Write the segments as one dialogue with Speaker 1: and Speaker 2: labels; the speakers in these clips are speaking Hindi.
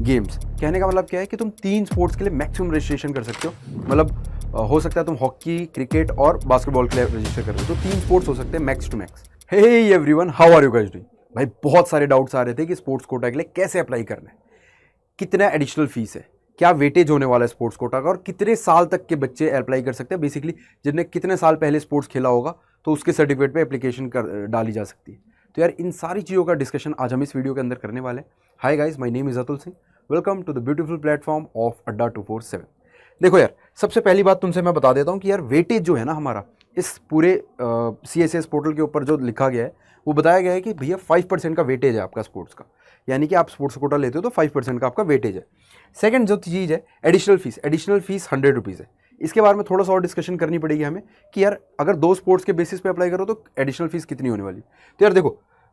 Speaker 1: गेम्स। कहने का मतलब क्या है कि तुम 3 स्पोर्ट्स के लिए मैक्सिमम रजिस्ट्रेशन कर सकते हो। मतलब हो सकता है तुम हॉकी, क्रिकेट और बास्केटबॉल के लिए रजिस्टर कर रहे हो, तो 3 स्पोर्ट्स हो सकते हैं max to max. Hey everyone, how are you guys doing? भाई बहुत सारे डाउट्स आ रहे थे कि स्पोर्ट्स कोटा के लिए कैसे अप्लाई करना है, कितना एडिशनल फीस है, क्या वेटेज होने वाला है स्पोर्ट्स कोटा का, और कितने साल तक के बच्चे अप्लाई कर सकते हैं। बेसिकली जिनने कितने साल पहले स्पोर्ट्स खेला होगा तो उसके सर्टिफिकेट पे एप्लीकेशन डाली जा सकती है। तो यार इन सारी चीज़ों का डिस्कशन आज हम इस वीडियो के अंदर करने वाले हैं। Hi guys, my name is Atul Singh, welcome to the beautiful platform of Adda 247। देखो यार, सबसे पहली बात तुमसे मैं बता देता हूँ कि यार वेटेज जो है ना हमारा इस पूरे CSS पोर्टल के ऊपर जो लिखा गया है वो बताया गया है कि भैया 5% का वेटेज है आपका स्पोर्ट्स का, यानी कि आप स्पोर्ट्स कोटा लेते हो तो 5% का आपका वेटेज है। सेकंड जो चीज़ है एडिशनल फीस 100 रुपीज़ है। इसके बारे में थोड़ा सा और डिस्कशन करनी पड़ेगी हमें कि यार अगर 2 स्पोर्ट्स के बेसिस पे अप्लाई करो तो एडिशनल फीस कितनी होने वाली। तो यार देखो,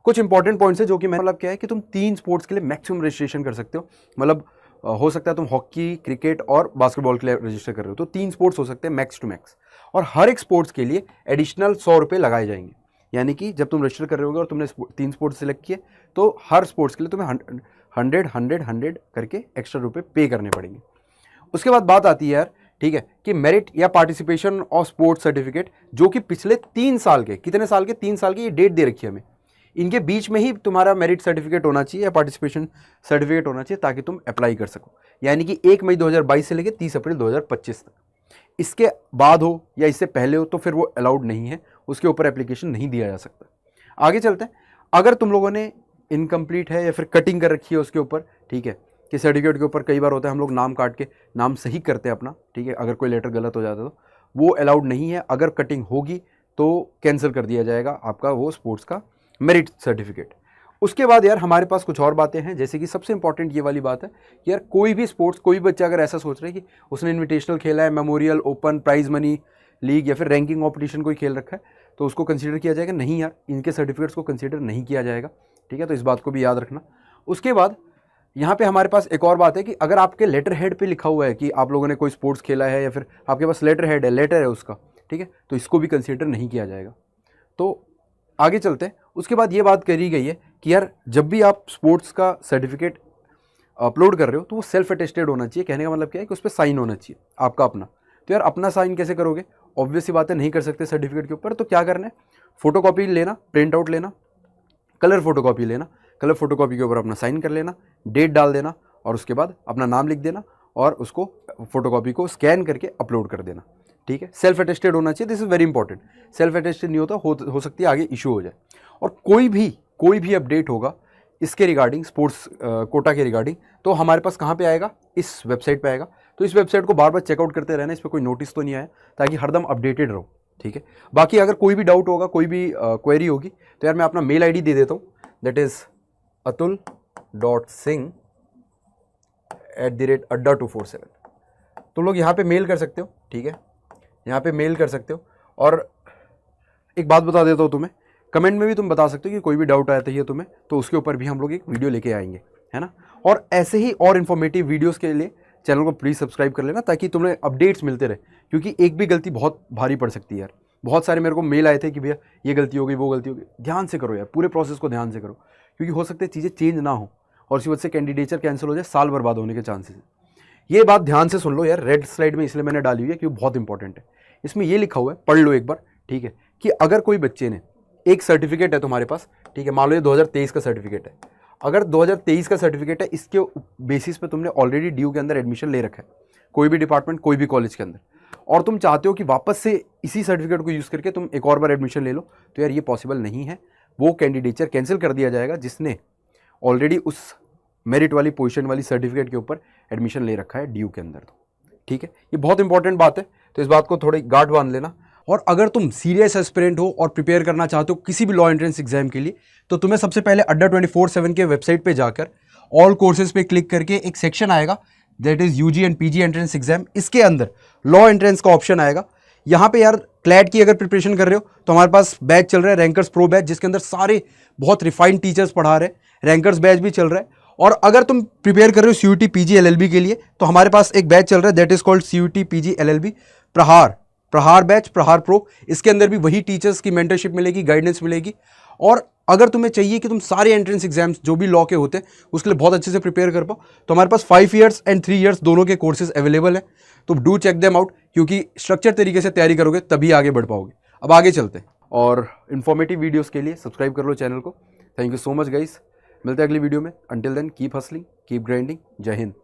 Speaker 1: कुछ इंपॉर्टेंट पॉइंट्स है जो कि मतलब क्या है कि तुम 3 स्पोर्ट्स के लिए मैक्सिमम रजिस्ट्रेशन कर सकते हो। मतलब हो सकता है तुम हॉकी, क्रिकेट और बास्केटबॉल के लिए रजिस्टर कर रहे हो, तो 3 स्पोर्ट्स हो सकते हैं मैक्स टू मैक्स। और हर एक स्पोर्ट्स के लिए एडिशनल 100 रुपये लगाए जाएंगे। यानी कि जब तुम रजिस्टर कर रहे होगे और तुमने 3 स्पोर्ट्स सेलेक्ट किए तो हर स्पोर्ट्स के लिए तुम्हें 100 करके एक्स्ट्रा रुपये पे करने पड़ेंगे। उसके बाद बात आती है यार, ठीक है, कि मेरिट या पार्टिसिपेशन ऑफ स्पोर्ट्स सर्टिफिकेट, जो कि पिछले 3 साल के, कितने साल के, 3 साल की ये डेट दे रखी है हमें, इनके बीच में ही तुम्हारा मेरिट सर्टिफिकेट होना चाहिए या पार्टिसिपेशन सर्टिफिकेट होना चाहिए ताकि तुम अप्लाई कर सको। यानी कि 1 मई 2022 से लेकर 30 अप्रैल 2025 तक। इसके बाद हो या इससे पहले हो तो फिर वो अलाउड नहीं है, उसके ऊपर एप्लीकेशन नहीं दिया जा सकता। आगे चलते हैं। अगर तुम लोगों ने इनकम्प्लीट है या फिर कटिंग कर रखी है उसके ऊपर, ठीक है, कि सर्टिफिकेट के ऊपर कई बार होता है हम लोग नाम काट के नाम सही करते हैं अपना, ठीक है, अगर कोई लेटर गलत हो जाता है तो वो अलाउड नहीं है। अगर कटिंग होगी तो कैंसिल कर दिया जाएगा आपका वो स्पोर्ट्स का मेरिट सर्टिफिकेट। उसके बाद यार हमारे पास कुछ और बातें हैं, जैसे कि सबसे इंपॉर्टेंट ये वाली बात है कि यार कोई भी स्पोर्ट्स, कोई भी बच्चा अगर ऐसा सोच रहा है कि उसने इन्विटेशनल खेला है, memorial, open, prize money league या फिर रैंकिंग कॉम्पिटिशन कोई खेल रखा है, तो उसको कंसीडर किया जाएगा नहीं यार, इनके सर्टिफिकेट्स को कंसीडर नहीं किया जाएगा, ठीक है, तो इस बात को भी याद रखना। उसके बाद यहाँ पे हमारे पास एक और बात है कि अगर आपके लेटर हेड पे लिखा हुआ है कि आप लोगों ने कोई स्पोर्ट्स खेला है या फिर आपके पास लेटर हेड है, लेटर है उसका, ठीक है, तो इसको भी कंसीडर नहीं किया जाएगा। तो आगे चलते हैं। उसके बाद ये बात करी गई है कि यार जब भी आप स्पोर्ट्स का सर्टिफिकेट अपलोड कर रहे हो तो वो सेल्फ अटेस्टेड होना चाहिए। कहने का मतलब क्या है कि उस पर साइन होना चाहिए आपका अपना। तो यार अपना साइन कैसे करोगे? ऑब्वियस सी बात है, नहीं कर सकते सर्टिफिकेट के ऊपर। तो क्या करना है, फोटोकॉपी लेना, प्रिंट आउट लेना, कलर फोटोकॉपी लेना, कलर फोटोकॉपी के ऊपर अपना साइन कर लेना, डेट डाल देना और उसके बाद अपना नाम लिख देना और उसको फोटोकॉपी को स्कैन करके अपलोड कर देना, ठीक है। सेल्फ अटेस्टेड होना चाहिए, this is very important. Self attested नहीं होता हो सकती है आगे इशू हो जाए। और कोई भी अपडेट होगा इसके रिगार्डिंग, स्पोर्ट्स कोटा के रिगार्डिंग, तो हमारे पास कहाँ पे आएगा, इस वेबसाइट पे आएगा। तो इस वेबसाइट को बार बार चेकआउट करते रहना, इस पर कोई नोटिस तो नहीं आया, ताकि हरदम अपडेटेड रहो, ठीक है। बाकी अगर कोई भी डाउट होगा, कोई भी क्वेरी होगी तो यार मैं अपना मेल ID दे देता हूँ, दैट इज़ atul.singh@adda247। तुम लोग यहाँ पे मेल कर सकते हो, ठीक है, यहाँ पे मेल कर सकते हो। और एक बात बता देता हूँ तुम्हें, कमेंट में भी तुम बता सकते हो कि कोई भी डाउट आता है तुम्हें, तो उसके ऊपर भी हम लोग एक वीडियो लेके आएंगे, है ना। और ऐसे ही और इन्फॉर्मेटिव वीडियोस के लिए चैनल को प्लीज़ सब्सक्राइब कर लेना, ताकि तुम्हें अपडेट्स मिलते रहे, क्योंकि एक भी गलती बहुत भारी पड़ सकती है यार। बहुत सारे मेरे को मेल आए थे कि भैया ये गलती हो गई, वो गलती हो गई। ध्यान से करो यार, पूरे प्रोसेस को ध्यान से करो, क्योंकि हो सकता है चीज़ें चेंज ना हो और इसी वजह से कैंडिडेचर कैंसिल हो जाए, साल बर्बाद होने के चांसेस हैं। ये बात ध्यान से सुन लो यार, रेड स्लाइड में इसलिए मैंने डाली हुई है क्योंकि बहुत इंपॉर्टेंट है। इसमें ये लिखा हुआ है, पढ़ लो एक बार, ठीक है, कि अगर कोई बच्चे ने एक सर्टिफिकेट है तुम्हारे पास, ठीक है, मान लो ये 2023 का सर्टिफिकेट है, अगर 2023 का सर्टिफिकेट है, इसके बेसिस पे तुमने ऑलरेडी ड्यू के अंदर एडमिशन ले रखा है, कोई भी डिपार्टमेंट, कोई भी कॉलेज के अंदर, और तुम चाहते हो कि वापस से इसी सर्टिफिकेट को यूज़ करके तुम एक और बार एडमिशन ले लो, तो यार ये पॉसिबल नहीं है। वो कैंडिडेचर कैंसिल कर दिया जाएगा जिसने ऑलरेडी उस मेरिट वाली पोजीशन वाली सर्टिफिकेट के ऊपर एडमिशन ले रखा है ड्यू के अंदर, तो ठीक है, ये बहुत इंपॉर्टेंट बात है, तो इस बात को थोड़ी गांठ बांध लेना। और अगर तुम सीरियस एस्पिरेंट हो और प्रिपेयर करना चाहते हो किसी भी लॉ एंट्रेंस एग्जाम के लिए, तो तुम्हें सबसे पहले अड्डा 24/7 के वेबसाइट पे जाकर ऑल कोर्सेज पे क्लिक करके एक सेक्शन आएगा, that is UG and PG entrance exam. इसके अंदर लॉ एंट्रेंस का ऑप्शन आएगा। यहाँ पे यार क्लैट की अगर प्रिपरेशन कर रहे हो तो हमारे पास बैच चल रहा है, रैंकर्स प्रो बैच, जिसके अंदर सारे बहुत रिफाइंड टीचर्स पढ़ा रहे हैं। रैंकर्स बैच भी चल रहा है। और अगर तुम प्रिपेयर कर रहे हो CUT PG LLB के लिए, तो हमारे पास एक बैच चल रहा है, that is called CUT PG LLB प्रहार बैच, प्रहार प्रो। इसके अंदर भी वही टीचर्स की मेंटरशिप मिलेगी, गाइडेंस मिलेगी। और अगर तुम्हें चाहिए कि तुम सारे एंट्रेंस एग्जाम्स जो भी लॉ के होते हैं उसके लिए बहुत अच्छे से प्रिपेयर कर पाओ, तो हमारे पास 5 ईयर्स एंड 3 ईयर्स दोनों के कोर्सेज अवेलेबल हैं। तो डू चेक देम आउट, क्योंकि स्ट्रक्चर तरीके से तैयारी करोगे तभी आगे बढ़ पाओगे। अब आगे चलते हैं, और इन्फॉर्मेटिव वीडियोस के लिए सब्सक्राइब कर लो चैनल को। Thank you so much guys, मिलते हैं अगली वीडियो में। Until then keep hustling, keep grinding. जय हिंद।